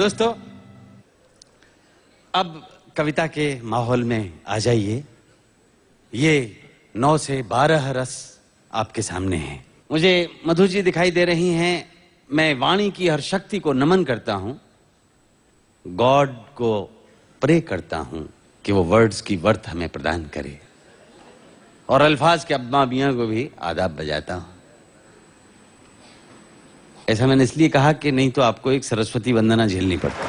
दोस्तों, अब कविता के माहौल में आ जाइए। ये 9 से 12 रस आपके सामने हैं। मुझे मधु जी दिखाई दे रही हैं। मैं वाणी की हर शक्ति को नमन करता हूं, गॉड को प्रे करता हूं कि वो वर्ड्स की वर्थ हमें प्रदान करे, और अल्फाज के अब्बा मियां को भी आदाब बजाता हूं। ऐसा मैंने इसलिए कहा कि नहीं तो आपको एक सरस्वती वंदना झेलनी पड़ती।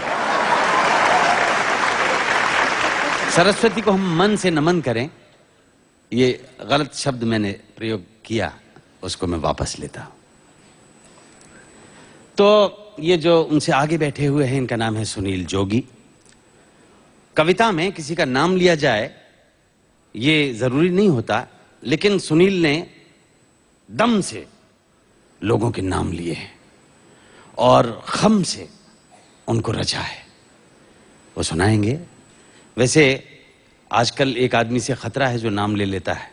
सरस्वती को हम मन से नमन करें, ये गलत शब्द मैंने प्रयोग किया, उसको मैं वापस लेता हूं। तो ये जो उनसे आगे बैठे हुए हैं, इनका नाम है सुनील जोगी। कविता में किसी का नाम लिया जाए ये जरूरी नहीं होता, लेकिन सुनील ने दम से लोगों के नाम लिए हैं और खम से उनको रचा है। वो सुनाएंगे। वैसे आजकल एक आदमी से खतरा है जो नाम ले लेता है।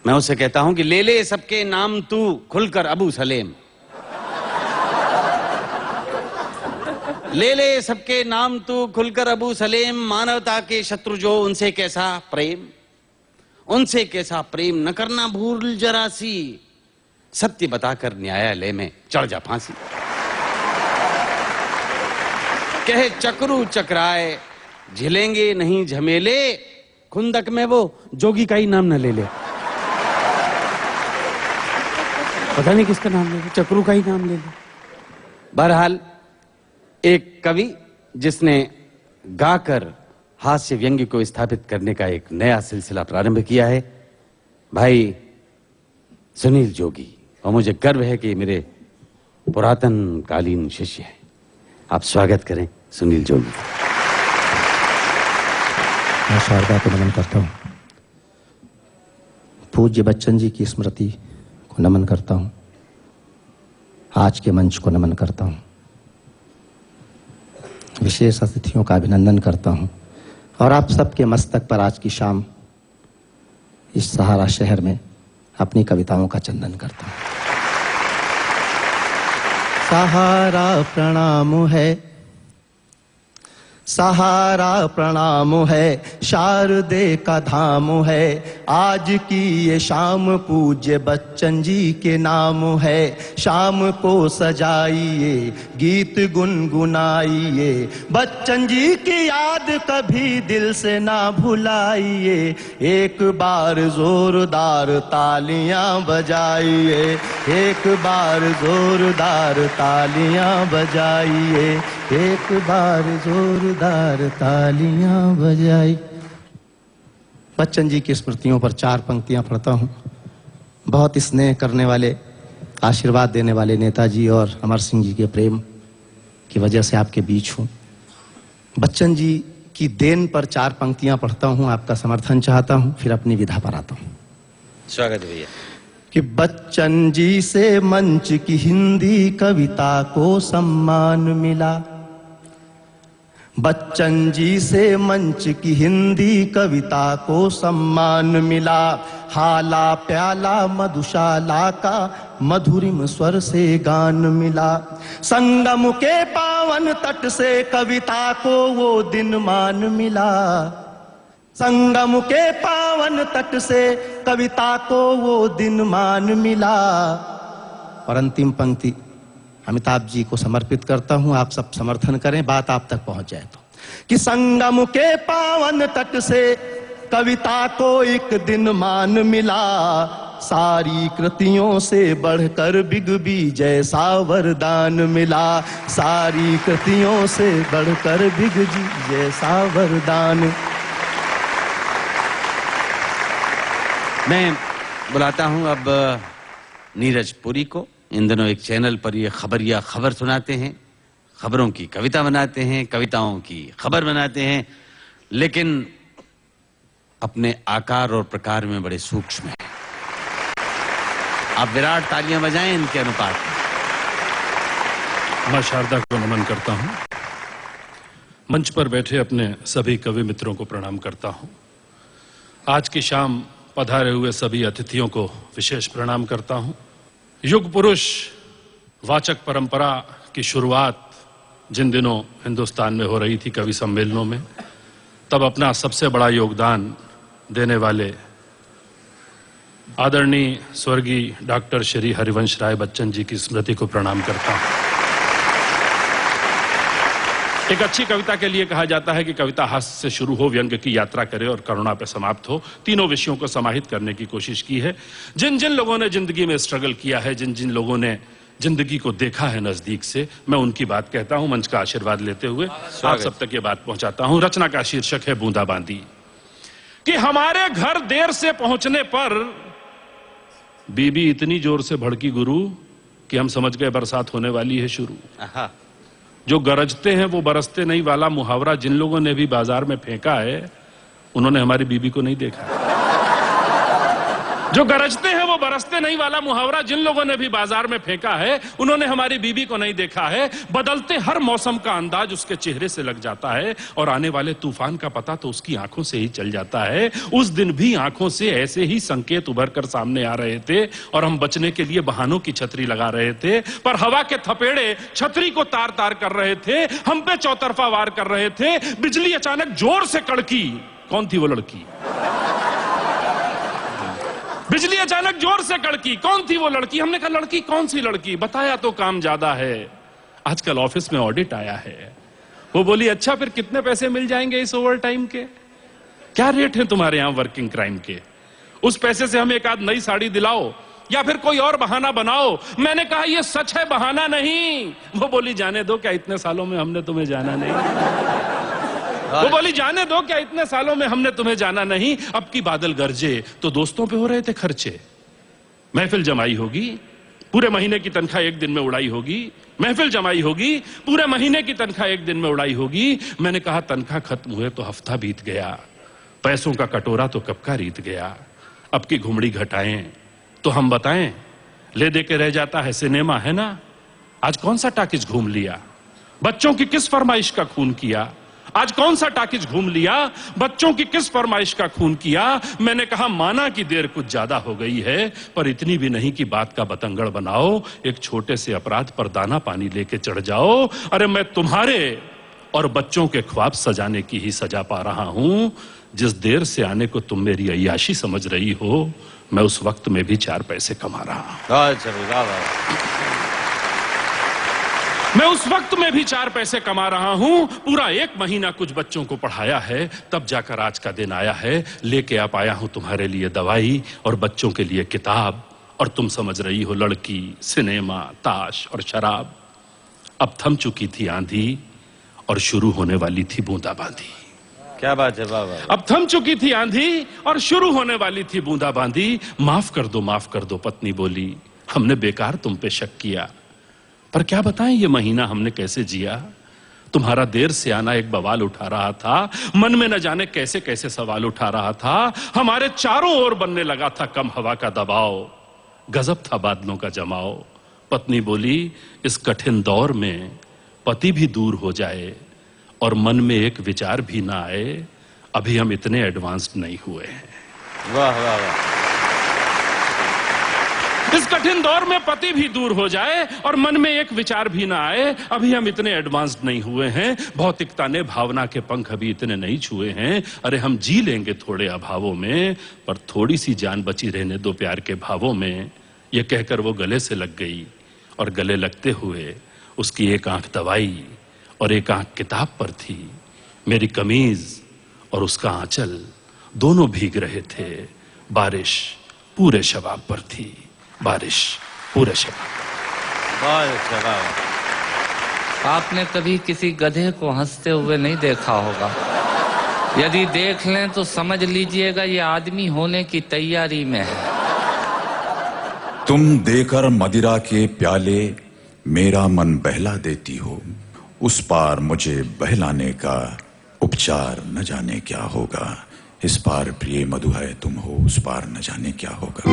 मैं उसे कहता हूं कि ले ले सबके नाम तू खुलकर अबू सलेम, ले ले सबके नाम तू खुलकर अबू सलेम, मानवता के शत्रु जो उनसे कैसा प्रेम, उनसे कैसा प्रेम न करना भूल जरा सी, सत्य बताकर न्यायालय में चढ़ जा फांसी। कहे चक्रू चक्राए झिलेंगे नहीं झमेले, खुंदक में वो जोगी का ही नाम न ले ले। पता नहीं किसका नाम ले ले, चक्रू का ही नाम ले ले। बहरहाल एक कवि जिसने गाकर हास्य व्यंग्य को स्थापित करने का एक नया सिलसिला प्रारंभ किया है, भाई सुनील जोगी। और मुझे गर्व है कि मेरे पुरातन कालीन शिष्य हैं। आप स्वागत करें सुनील जोगी। मैं शारदा को नमन करता हूँ, पूज्य बच्चन जी की स्मृति को नमन करता हूँ, आज के मंच को नमन करता हूँ, विशेष अतिथियों का अभिनंदन करता हूँ, और आप सबके मस्तक पर आज की शाम इस सहारा शहर में अपनी कविताओं का चंदन करता हूँ। सहारा प्रणाम है, सहारा प्रणाम है, शारदे का धाम है, आज की ये शाम पूज्य बच्चन जी के नाम है। शाम को सजाइए, गीत गुनगुनाइए, बच्चन जी की याद कभी दिल से ना भुलाइए। एक बार जोरदार तालियां बजाइए, एक बार जोरदार तालियां बजाइए, एक बार जोरदार तालियां बजाई। बच्चन जी की स्मृतियों पर 4 पंक्तियां पढ़ता हूं। बहुत स्नेह करने वाले, आशीर्वाद देने वाले नेताजी और अमर सिंह जी के प्रेम की वजह से आपके बीच हूं। बच्चन जी की देन पर 4 पंक्तियां पढ़ता हूं, आपका समर्थन चाहता हूं, फिर अपनी विधा पर आता हूं। स्वागत है भैया। कि बच्चन जी से मंच की हिंदी कविता को सम्मान मिला, बच्चन जी से मंच की हिंदी कविता को सम्मान मिला। हाला प्याला मधुशाला का मधुरिम स्वर से गान मिला, संगम के पावन तट से कविता को वो दिन मान मिला। संगम के पावन तट से कविता को वो दिन मान मिला। और अंतिम पंक्ति अमिताभ जी को समर्पित करता हूं, आप सब समर्थन करें, बात आप तक पहुंच जाए तो। कि संगम के पावन तट से कविता को एक दिन मान मिला, सारी कृतियों से बढ़कर बिगबी जैसा वरदान मिला, सारी कृतियों से बढ़कर बिगबी जैसा वरदान। मैं बुलाता हूं अब नीरज पुरी को। इन दिनों एक चैनल पर ये खबरिया खबर सुनाते हैं, खबरों की कविता बनाते हैं, कविताओं की खबर बनाते हैं, लेकिन अपने आकार और प्रकार में बड़े सूक्ष्म हैं। आप विराट तालियां बजाएं इनके अनुपात में। मैं शारदा को नमन करता हूं, मंच पर बैठे अपने सभी कवि मित्रों को प्रणाम करता हूं, आज की शाम पधारे हुए सभी अतिथियों को विशेष प्रणाम करता हूं। युग पुरुष वाचक परंपरा की शुरुआत जिन दिनों हिंदुस्तान में हो रही थी कवि सम्मेलनों में, तब अपना सबसे बड़ा योगदान देने वाले आदरणीय स्वर्गीय डॉक्टर श्री हरिवंश राय बच्चन जी की स्मृति को प्रणाम करता हूं। एक अच्छी कविता के लिए कहा जाता है कि कविता हास्य से शुरू हो, व्यंग्य की यात्रा करे और करुणा पे समाप्त हो। तीनों विषयों को समाहित करने की कोशिश की है। जिन जिन लोगों ने जिंदगी में स्ट्रगल किया है, जिन जिन लोगों ने जिंदगी को देखा है नजदीक से, मैं उनकी बात कहता हूं, मंच का आशीर्वाद लेते हुए आप सब तक ये बात पहुंचाता हूं। रचना का शीर्षक है बूंदाबांदी। कि हमारे घर देर से पहुंचने पर बीबी इतनी जोर से भड़की गुरु कि हम समझ गए बरसात होने वाली है शुरू। जो गरजते हैं वो बरसते नहीं वाला मुहावरा जिन लोगों ने भी बाजार में फेंका है, उन्होंने हमारी बीबी को नहीं देखा। जो गरजते हैं वो बरसते नहीं वाला मुहावरा जिन लोगों ने भी बाजार में फेंका है, उन्होंने हमारी बीबी को नहीं देखा है। बदलते हर मौसम का अंदाज उसके चेहरे से लग जाता है और आने वाले तूफान का पता तो उसकी आंखों से ही चल जाता है। उस दिन भी आंखों से ऐसे ही संकेत उभर कर सामने आ रहे थे और हम बचने के लिए बहानों की छतरी लगा रहे थे, पर हवा के थपेड़े छतरी को तार तार कर रहे थे, हम पे चौतरफा वार कर रहे थे। बिजली अचानक जोर से कड़की। कौन थी वो लड़की? बिजली अचानक जोर से कड़की। कौन थी वो लड़की? हमने कहा लड़की कौन सी लड़की? बताया तो काम ज्यादा है, आजकल ऑफिस में ऑडिट आया है। वो बोली अच्छा फिर कितने पैसे मिल जाएंगे इस ओवर टाइम के? क्या रेट है तुम्हारे यहां वर्किंग क्राइम के? उस पैसे से हमें एक आध नई साड़ी दिलाओ या फिर कोई और बहाना बनाओ। मैंने कहा ये सच है, बहाना नहीं। वो बोली जाने दो, क्या इतने सालों में हमने तुम्हें जाना नहीं? वो बोली जाने दो, क्या इतने सालों में हमने तुम्हें जाना नहीं? अब की बादल गरजे तो दोस्तों पे हो रहे थे खर्चे। महफिल जमाई होगी, पूरे महीने की तनख्वाह एक दिन में उड़ाई होगी। महफिल जमाई होगी, पूरे महीने की तनख्वाह एक दिन में उड़ाई होगी। मैंने कहा तनख्वाह खत्म हुए तो हफ्ता बीत गया, पैसों का कटोरा तो कब का रीत गया। अब की घुमड़ी घटाएं तो हम बताएं, ले दे के रह जाता है सिनेमा, है ना? आज कौन सा टाकिज घूम लिया? बच्चों की किस फरमाइश का खून किया? आज कौन सा टाकिज घूम लिया? बच्चों की किस फरमाइश का खून किया? मैंने कहा माना कि देर कुछ ज्यादा हो गई है, पर इतनी भी नहीं कि बात का बतंगड़ बनाओ। एक छोटे से अपराध पर दाना पानी लेके चढ़ जाओ। अरे मैं तुम्हारे और बच्चों के ख्वाब सजाने की ही सजा पा रहा हूं। जिस देर से आने को तुम मेरी अय्याशी समझ रही हो, मैं उस वक्त में भी 4 पैसे कमा रहा हूं। मैं उस वक्त में भी 4 पैसे कमा रहा हूं। पूरा 1 महीना कुछ बच्चों को पढ़ाया है, तब जाकर आज का दिन आया है। लेके आप आया हूं तुम्हारे लिए दवाई और बच्चों के लिए किताब, और तुम समझ रही हो लड़की, सिनेमा, ताश और शराब। अब थम चुकी थी आंधी और शुरू होने वाली थी बूंदाबांदी। क्या बात है बाबा। अब थम चुकी थी आंधी और शुरू होने वाली थी बूंदाबांदी। माफ कर दो पत्नी बोली, हमने बेकार तुम पे शक किया, पर क्या बताएं ये महीना हमने कैसे जिया। तुम्हारा देर से आना एक बवाल उठा रहा था, मन में न जाने कैसे कैसे सवाल उठा रहा था। हमारे चारों ओर बनने लगा था कम हवा का दबाव, गजब था बादलों का जमाव। पत्नी बोली इस कठिन दौर में पति भी दूर हो जाए और मन में एक विचार भी ना आए, अभी हम इतने एडवांस्ड नहीं हुए हैं। वाह वाह वाह। इस कठिन दौर में पति भी दूर हो जाए और मन में एक विचार भी ना आए, अभी हम इतने एडवांस्ड नहीं हुए हैं। भौतिकता ने भावना के पंख अभी इतने नहीं छुए हैं। अरे हम जी लेंगे थोड़े अभावों में, पर थोड़ी सी जान बची रहने दो प्यार के भावों में। यह कहकर वो गले से लग गई और गले लगते हुए उसकी एक आंख दवाई और एक आंख किताब पर थी। मेरी कमीज और उसका आंचल दोनों भीग रहे थे। बारिश पूरे शबाब पर थी, बारिश पूरे शबाब। आपने कभी किसी गधे को हंसते हुए नहीं देखा होगा। यदि देख लें तो समझ लीजिएगा ये आदमी होने की तैयारी में है। तुम देकर मदिरा के प्याले मेरा मन बहला देती हो, उस पार मुझे बहलाने का उपचार न जाने क्या होगा। इस पार प्रिय मधु है तुम हो, उस पार न जाने क्या होगा।